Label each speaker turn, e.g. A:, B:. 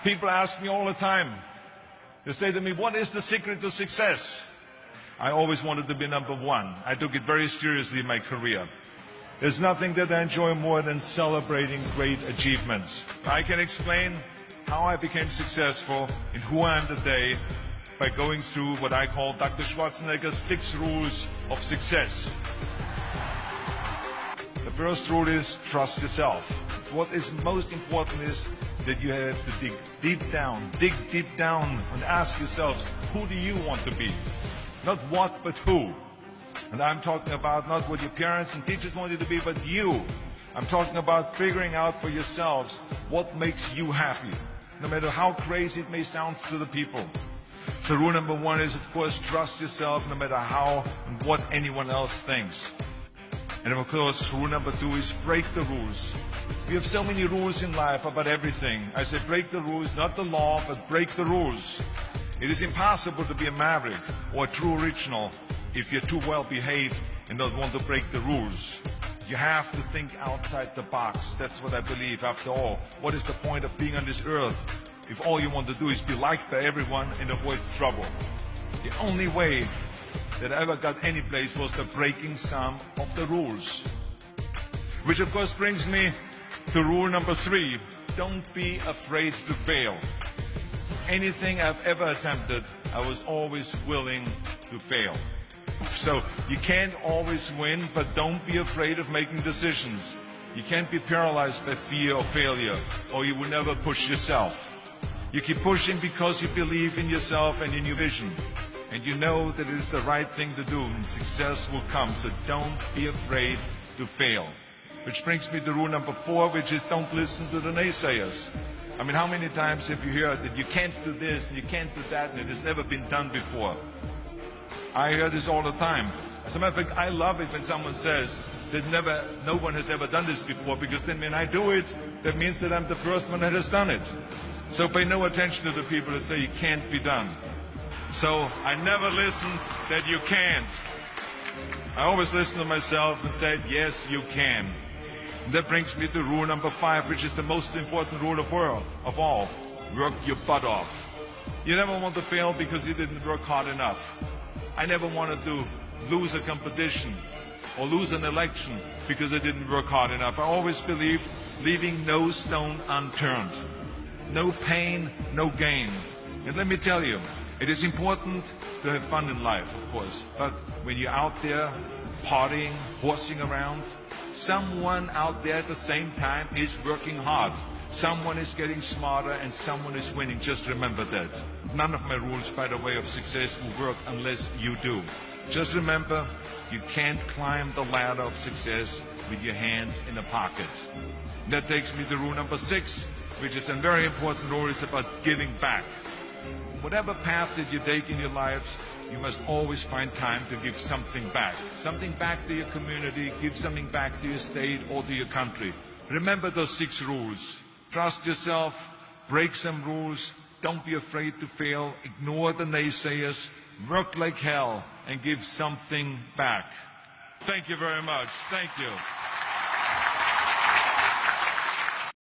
A: People ask me all the time, they say to me, what is the secret to success? I always wanted to be number one. I took it very seriously in my career. There's nothing that I enjoy more than celebrating great achievements. I can explain how I became successful and who I am today by going through what I call Dr. Schwarzenegger's 6 rules of success. The first rule is trust yourself. What is most important is that you have to dig deep down and ask yourselves, who do you want to be? Not what, but who. And I'm talking about not what your parents and teachers want you to be, but you. I'm talking about figuring out for yourselves what makes you happy, no matter how crazy it may sound to the people. So rule number 1 is, of course, trust yourself no matter how and what anyone else thinks. And of course, rule number 2 is break the rules. We have so many rules in life about everything. I say break the rules, not the law, but break the rules. It is impossible to be a maverick or a true original if you're too well behaved and don't want to break the rules. You have to think outside the box. That's what I believe. After all, what is the point of being on this earth if all you want to do is be liked by everyone and avoid trouble? The only way that I ever got any place was the breaking some of the rules. Which of course brings me to rule number 3. Don't be afraid to fail. Anything I've ever attempted, I was always willing to fail. So you can't always win, but don't be afraid of making decisions. You can't be paralyzed by fear of failure, or you will never push yourself. You keep pushing because you believe in yourself and in your vision. And you know that it is the right thing to do, and success will come. So don't be afraid to fail. Which brings me to rule number 4, which is don't listen to the naysayers. I mean, how many times have you heard that you can't do this and you can't do that and it has never been done before? I hear this all the time. As a matter of fact, I love it when someone says that no one has ever done this before, because then when I do it, that means that I'm the first one that has done it. So pay no attention to the people that say it can't be done. So I never listen that you can't. I always listen to myself and say, yes, you can. And that brings me to rule number 5, which is the most important rule of all. Work your butt off. You never want to fail because you didn't work hard enough. I never wanted to lose a competition or lose an election because I didn't work hard enough. I always believed leaving no stone unturned. No pain, no gain. And let me tell you, it is important to have fun in life, of course, but when you're out there partying, horsing around, someone out there at the same time is working hard. Someone is getting smarter and someone is winning. Just remember that. None of my rules, by the way, of success will work unless you do. Just remember, you can't climb the ladder of success with your hands in a pocket. And that takes me to rule number 6, which is a very important rule. It's about giving back. Whatever path that you take in your lives, you must always find time to give something back. Something back to your community, give something back to your state or to your country. Remember those 6 rules. Trust yourself, break some rules, don't be afraid to fail, ignore the naysayers, work like hell, and give something back. Thank you very much. Thank you.